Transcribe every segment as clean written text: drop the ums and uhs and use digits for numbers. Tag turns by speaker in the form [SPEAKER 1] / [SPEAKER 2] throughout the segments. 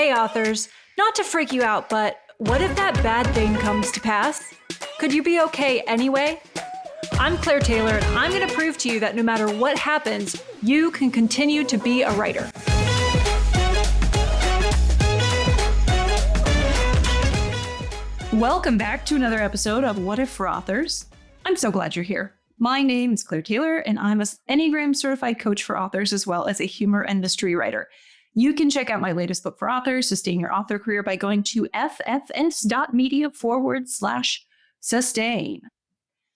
[SPEAKER 1] Hey authors, not to freak you out, but what if that bad thing comes to pass? Could you be okay anyway? I'm Claire Taylor, and I'm going to prove to you that no matter what happens, you can continue to be a writer. Welcome back to another episode of What If for Authors. I'm so glad you're here. My name is Claire Taylor, and I'm an Enneagram certified coach for authors as well as a humor and mystery writer. You can check out my latest book for authors, Sustain Your Author Career, by going to ffs.media/sustain.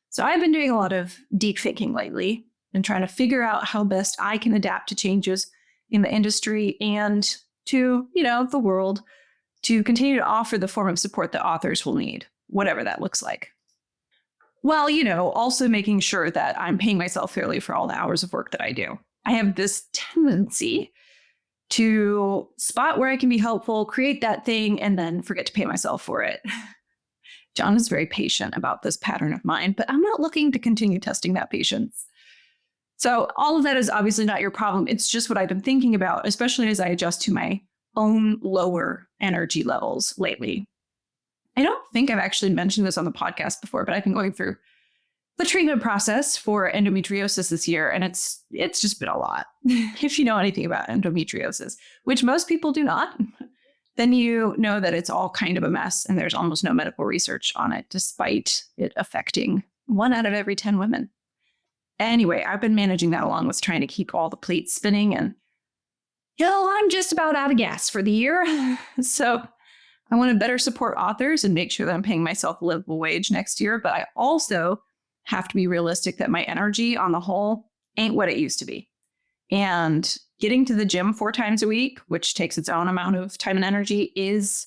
[SPEAKER 1] So I've been doing a lot of deep thinking lately and trying to figure out how best I can adapt to changes in the industry and to, the world to continue to offer the form of support that authors will need, whatever that looks like. Well, also making sure that I'm paying myself fairly for all the hours of work that I do. I have this tendency to spot where I can be helpful, create that thing, and then forget to pay myself for it. John is very patient about this pattern of mine, but I'm not looking to continue testing that patience. So all of that is obviously not your problem. It's just what I've been thinking about, especially as I adjust to my own lower energy levels lately. I don't think I've actually mentioned this on the podcast before, but I've been going through the treatment process for endometriosis this year, and it's just been a lot. If you know anything about endometriosis, which most people do not, then you know that it's all kind of a mess, and there's almost no medical research on it, despite it affecting 1 out of every 10 women. Anyway, I've been managing that along with trying to keep all the plates spinning, and I'm just about out of gas for the year. So I want to better support authors and make sure that I'm paying myself a livable wage next year, but I also have to be realistic that my energy on the whole ain't what it used to be. And getting to the gym 4 times a week, which takes its own amount of time and energy, is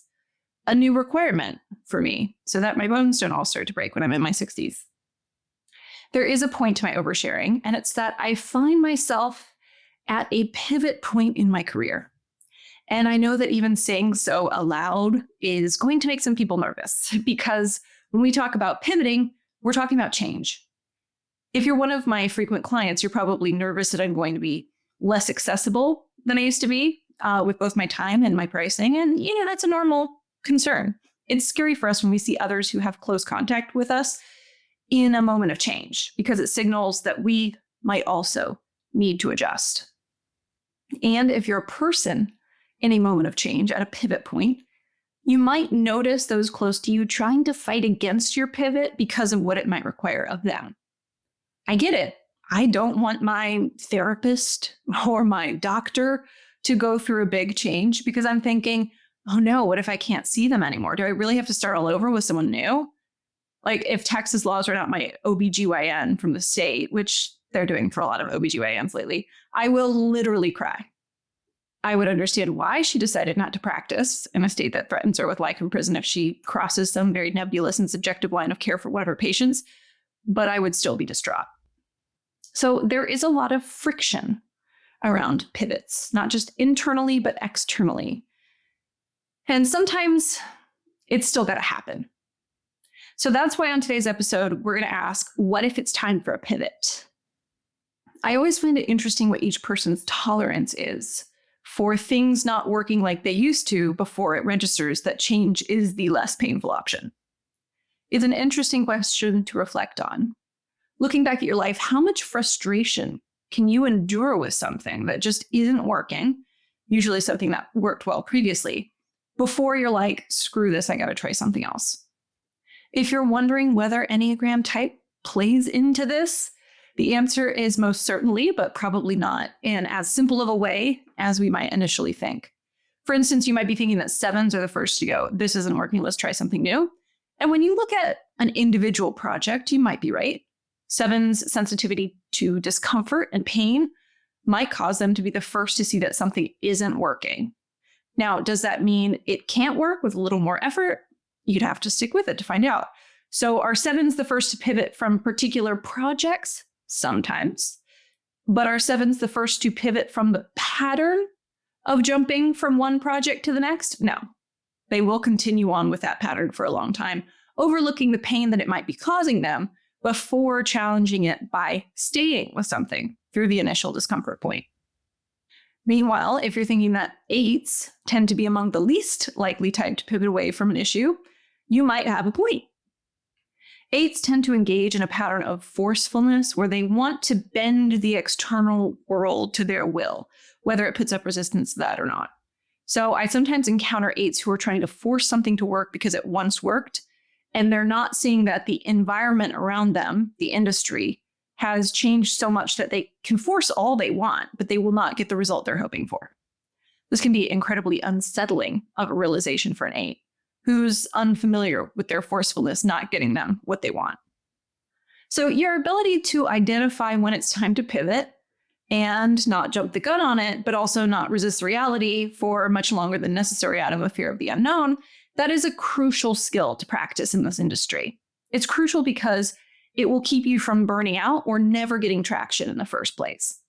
[SPEAKER 1] a new requirement for me so that my bones don't all start to break when I'm in my 60s. There is a point to my oversharing, and it's that I find myself at a pivot point in my career. And I know that even saying so aloud is going to make some people nervous, because when we talk about pivoting, we're talking about change. If you're one of my frequent clients, you're probably nervous that I'm going to be less accessible than I used to be with both my time and my pricing. And, that's a normal concern. It's scary for us when we see others who have close contact with us in a moment of change, because it signals that we might also need to adjust. And if you're a person in a moment of change at a pivot point, you might notice those close to you trying to fight against your pivot because of what it might require of them. I get it. I don't want my therapist or my doctor to go through a big change because I'm thinking, oh no, what if I can't see them anymore? Do I really have to start all over with someone new? Like if Texas laws are not my OBGYN from the state, which they're doing for a lot of OBGYNs lately, I will literally cry. I would understand why she decided not to practice in a state that threatens her with life in prison if she crosses some very nebulous and subjective line of care for one of her patients, but I would still be distraught. So there is a lot of friction around pivots, not just internally, but externally. And sometimes it's still got to happen. So that's why on today's episode, we're going to ask, what if it's time for a pivot? I always find it interesting what each person's tolerance is for things not working like they used to before it registers that change is the less painful option. It's an interesting question to reflect on. Looking back at your life, how much frustration can you endure with something that just isn't working, usually something that worked well previously, before you're like, screw this, I got to try something else? If you're wondering whether Enneagram type plays into this, the answer is most certainly, but probably not in as simple of a way as we might initially think. For instance, you might be thinking that 7s are the first to go, this isn't working, let's try something new. And when you look at an individual project, you might be right. 7's sensitivity to discomfort and pain might cause them to be the first to see that something isn't working. Now, does that mean it can't work with a little more effort? You'd have to stick with it to find out. So are 7s the first to pivot from particular projects? Sometimes. But are 7s the first to pivot from the pattern of jumping from one project to the next? No. They will continue on with that pattern for a long time, overlooking the pain that it might be causing them before challenging it by staying with something through the initial discomfort point. Meanwhile, if you're thinking that 8s tend to be among the least likely type to pivot away from an issue, you might have a point. 8s tend to engage in a pattern of forcefulness where they want to bend the external world to their will, whether it puts up resistance to that or not. So I sometimes encounter 8s who are trying to force something to work because it once worked, and they're not seeing that the environment around them, the industry, has changed so much that they can force all they want, but they will not get the result they're hoping for. This can be incredibly unsettling of a realization for an 8 who's unfamiliar with their forcefulness not getting them what they want. So your ability to identify when it's time to pivot and not jump the gun on it, but also not resist reality for much longer than necessary out of a fear of the unknown, that is a crucial skill to practice in this industry. It's crucial because it will keep you from burning out or never getting traction in the first place.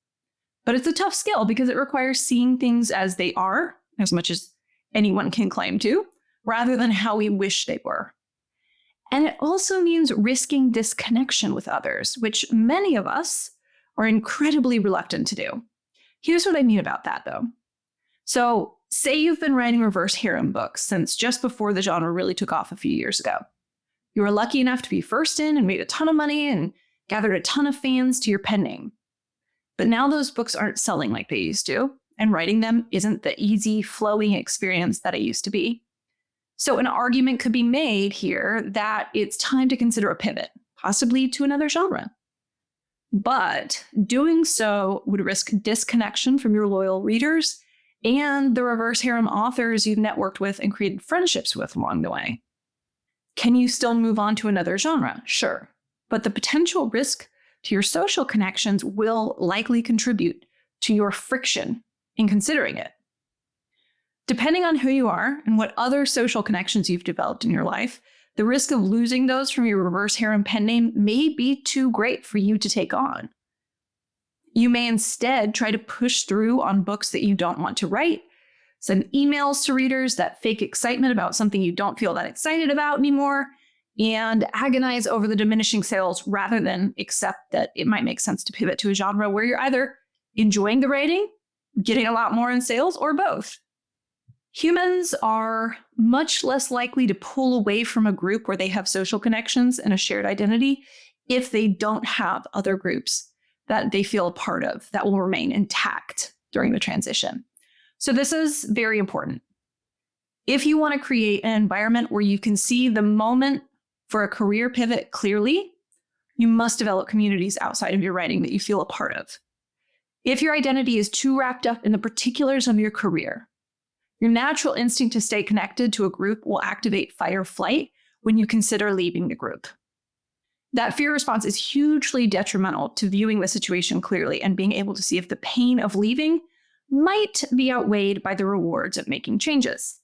[SPEAKER 1] But it's a tough skill because it requires seeing things as they are, as much as anyone can claim to, rather than how we wish they were. And it also means risking disconnection with others, which many of us are incredibly reluctant to do. Here's what I mean about that, though. So, say you've been writing reverse harem books since just before the genre really took off a few years ago. You were lucky enough to be first in and made a ton of money and gathered a ton of fans to your pen name. But now those books aren't selling like they used to, and writing them isn't the easy, flowing experience that it used to be. So an argument could be made here that it's time to consider a pivot, possibly to another genre. But doing so would risk disconnection from your loyal readers and the reverse harem authors you've networked with and created friendships with along the way. Can you still move on to another genre? Sure. But the potential risk to your social connections will likely contribute to your friction in considering it. Depending on who you are and what other social connections you've developed in your life, the risk of losing those from your reverse harem pen name may be too great for you to take on. You may instead try to push through on books that you don't want to write, send emails to readers that fake excitement about something you don't feel that excited about anymore, and agonize over the diminishing sales rather than accept that it might make sense to pivot to a genre where you're either enjoying the writing, getting a lot more in sales, or both. Humans are much less likely to pull away from a group where they have social connections and a shared identity if they don't have other groups that they feel a part of that will remain intact during the transition. So this is very important. If you want to create an environment where you can see the moment for a career pivot clearly, you must develop communities outside of your writing that you feel a part of. If your identity is too wrapped up in the particulars of your career, your natural instinct to stay connected to a group will activate fight or flight when you consider leaving the group. That fear response is hugely detrimental to viewing the situation clearly and being able to see if the pain of leaving might be outweighed by the rewards of making changes.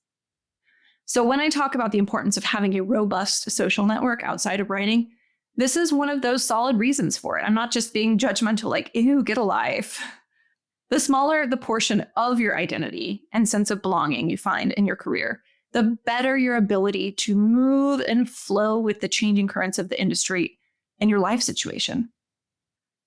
[SPEAKER 1] So when I talk about the importance of having a robust social network outside of writing, this is one of those solid reasons for it. I'm not just being judgmental like, ew, get a life. The smaller the portion of your identity and sense of belonging you find in your career, the better your ability to move and flow with the changing currents of the industry and your life situation.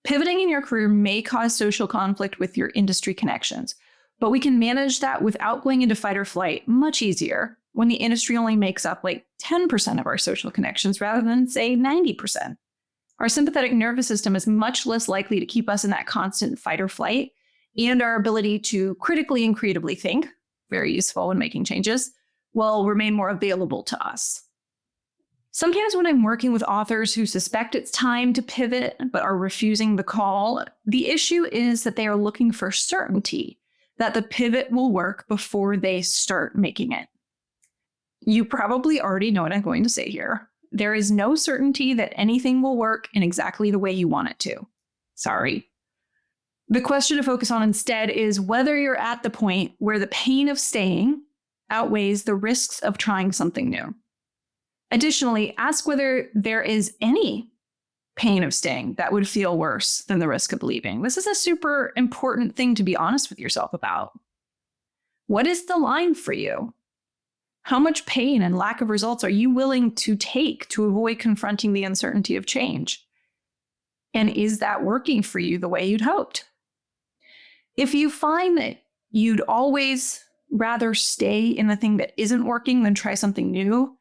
[SPEAKER 1] Pivoting in your career may cause social conflict with your industry connections, but we can manage that without going into fight or flight much easier when the industry only makes up like 10% of our social connections rather than, say, 90%. Our sympathetic nervous system is much less likely to keep us in that constant fight or flight, and our ability to critically and creatively think, very useful when making changes, will remain more available to us. Sometimes when I'm working with authors who suspect it's time to pivot but are refusing the call, the issue is that they are looking for certainty that the pivot will work before they start making it. You probably already know what I'm going to say here. There is no certainty that anything will work in exactly the way you want it to. Sorry. The question to focus on instead is whether you're at the point where the pain of staying outweighs the risks of trying something new. Additionally, ask whether there is any pain of staying that would feel worse than the risk of leaving. This is a super important thing to be honest with yourself about. What is the line for you? How much pain and lack of results are you willing to take to avoid confronting the uncertainty of change? And is that working for you the way you'd hoped? If you find that you'd always rather stay in the thing that isn't working than try something new,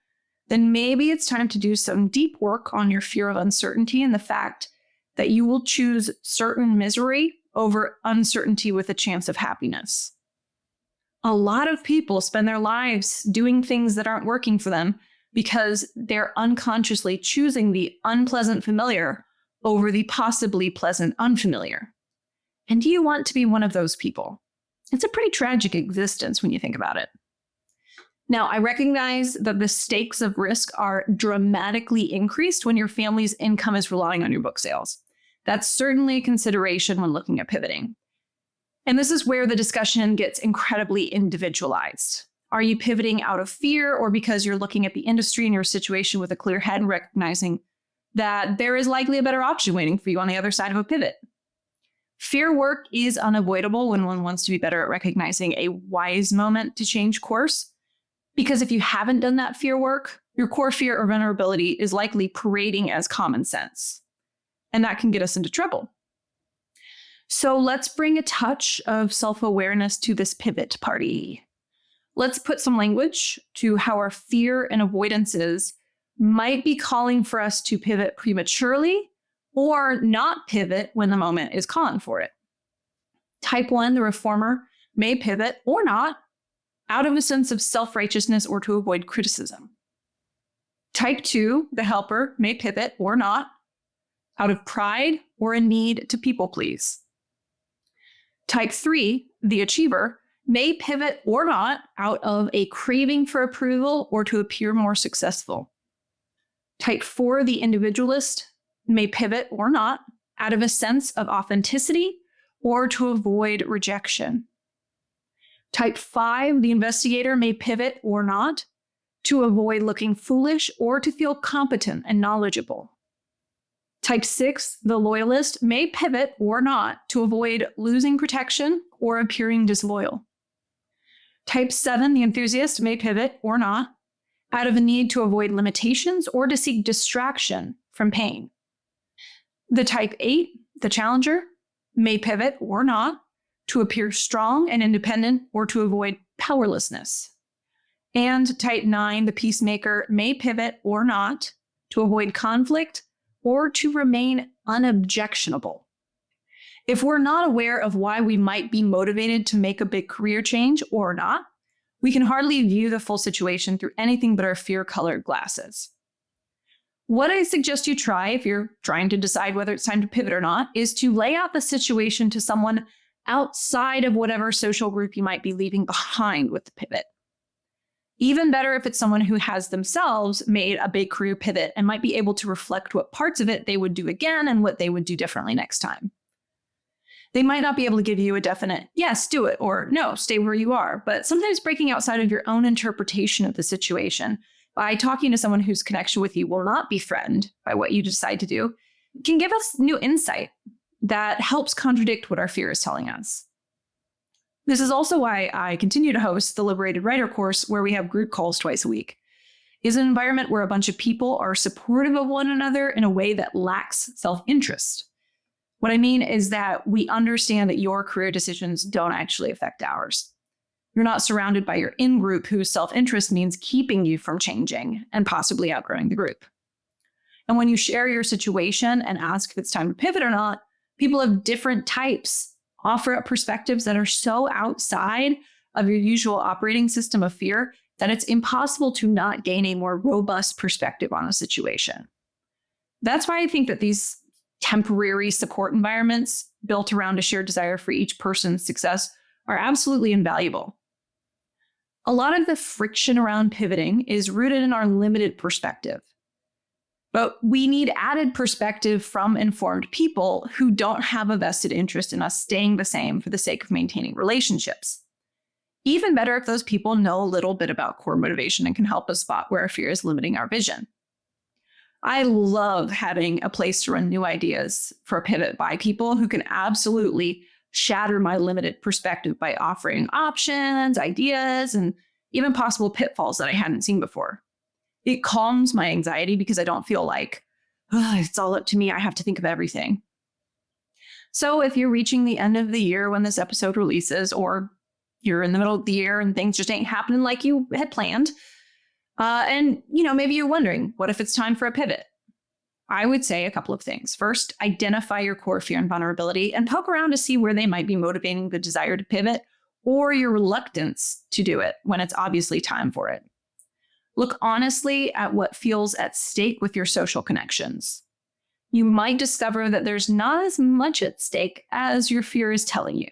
[SPEAKER 1] then maybe it's time to do some deep work on your fear of uncertainty and the fact that you will choose certain misery over uncertainty with a chance of happiness. A lot of people spend their lives doing things that aren't working for them because they're unconsciously choosing the unpleasant familiar over the possibly pleasant unfamiliar. And do you want to be one of those people? It's a pretty tragic existence when you think about it. Now, I recognize that the stakes of risk are dramatically increased when your family's income is relying on your book sales. That's certainly a consideration when looking at pivoting. And this is where the discussion gets incredibly individualized. Are you pivoting out of fear or because you're looking at the industry and your situation with a clear head and recognizing that there is likely a better option waiting for you on the other side of a pivot? Fear work is unavoidable when one wants to be better at recognizing a wise moment to change course. Because if you haven't done that fear work, your core fear or vulnerability is likely parading as common sense. And that can get us into trouble. So let's bring a touch of self-awareness to this pivot party. Let's put some language to how our fear and avoidances might be calling for us to pivot prematurely or not pivot when the moment is calling for it. Type 1, the reformer, may pivot or not out of a sense of self-righteousness or to avoid criticism. Type 2, the helper, may pivot or not out of pride or a need to people please. Type 3, the achiever, may pivot or not out of a craving for approval or to appear more successful. Type 4, the individualist, may pivot or not out of a sense of authenticity or to avoid rejection. Type 5, the investigator, may pivot or not to avoid looking foolish or to feel competent and knowledgeable. Type 6, the loyalist, may pivot or not to avoid losing protection or appearing disloyal. Type 7, the enthusiast, may pivot or not out of a need to avoid limitations or to seek distraction from pain. The type 8, the challenger, may pivot or not to appear strong and independent or to avoid powerlessness. And type 9, the peacemaker, may pivot or not to avoid conflict or to remain unobjectionable. If we're not aware of why we might be motivated to make a big career change or not, we can hardly view the full situation through anything but our fear-colored glasses. What I suggest you try if you're trying to decide whether it's time to pivot or not is to lay out the situation to someone outside of whatever social group you might be leaving behind with the pivot. Even better if it's someone who has themselves made a big career pivot and might be able to reflect what parts of it they would do again and what they would do differently next time. They might not be able to give you a definite, yes, do it, or no, stay where you are. But sometimes breaking outside of your own interpretation of the situation by talking to someone whose connection with you will not be threatened by what you decide to do can give us new insight that helps contradict what our fear is telling us. This is also why I continue to host the Liberated Writer course, where we have group calls twice a week. It's an environment where a bunch of people are supportive of one another in a way that lacks self-interest. What I mean is that we understand that your career decisions don't actually affect ours. You're not surrounded by your in-group whose self-interest means keeping you from changing and possibly outgrowing the group. And when you share your situation and ask if it's time to pivot or not, people of different types offer up perspectives that are so outside of your usual operating system of fear that it's impossible to not gain a more robust perspective on a situation. That's why I think that these temporary support environments built around a shared desire for each person's success are absolutely invaluable. A lot of the friction around pivoting is rooted in our limited perspective. But we need added perspective from informed people who don't have a vested interest in us staying the same for the sake of maintaining relationships. Even better if those people know a little bit about core motivation and can help us spot where our fear is limiting our vision. I love having a place to run new ideas for a pivot by people who can absolutely shatter my limited perspective by offering options, ideas, and even possible pitfalls that I hadn't seen before. It calms my anxiety because I don't feel like, oh, it's all up to me. I have to think of everything. So if you're reaching the end of the year when this episode releases, or you're in the middle of the year and things just ain't happening like you had planned. And maybe you're wondering, what if it's time for a pivot? I would say a couple of things. First, identify your core fear and vulnerability and poke around to see where they might be motivating the desire to pivot or your reluctance to do it when it's obviously time for it. Look honestly at what feels at stake with your social connections. You might discover that there's not as much at stake as your fear is telling you.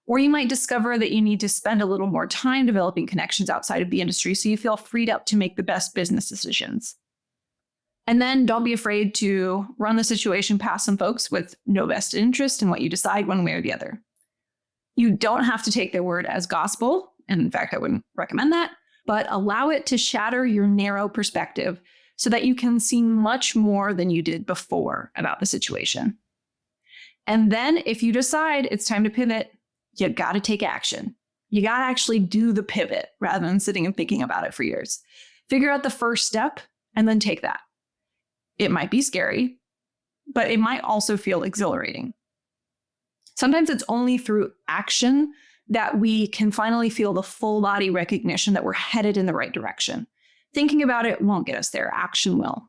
[SPEAKER 1] Or you might discover that you need to spend a little more time developing connections outside of the industry so you feel freed up to make the best business decisions. And then don't be afraid to run the situation past some folks with no vested interest in what you decide one way or the other. You don't have to take their word as gospel, and in fact, I wouldn't recommend that, but allow it to shatter your narrow perspective so that you can see much more than you did before about the situation. And then if you decide it's time to pivot, you got to take action. You got to actually do the pivot rather than sitting and thinking about it for years. Figure out the first step and then take that. It might be scary, but it might also feel exhilarating. Sometimes it's only through action that we can finally feel the full body recognition that we're headed in the right direction. Thinking about it won't get us there. Action will.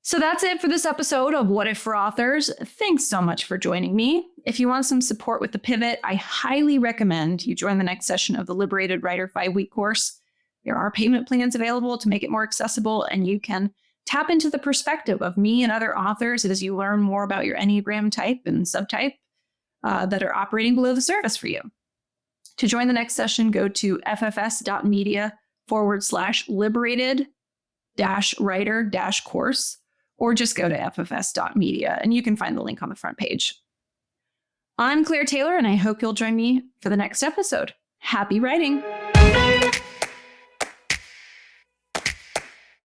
[SPEAKER 1] So that's it for this episode of What If for Authors. Thanks so much for joining me. If you want some support with the pivot, I highly recommend you join the next session of the Liberated Writer 5-week course. There are payment plans available to make it more accessible, and you can tap into the perspective of me and other authors as you learn more about your Enneagram type and subtype that are operating below the surface for you. To join the next session, go to ffs.media/liberated-writer-course, or just go to ffs.media and you can find the link on the front page. I'm Claire Taylor, and I hope you'll join me for the next episode. Happy writing!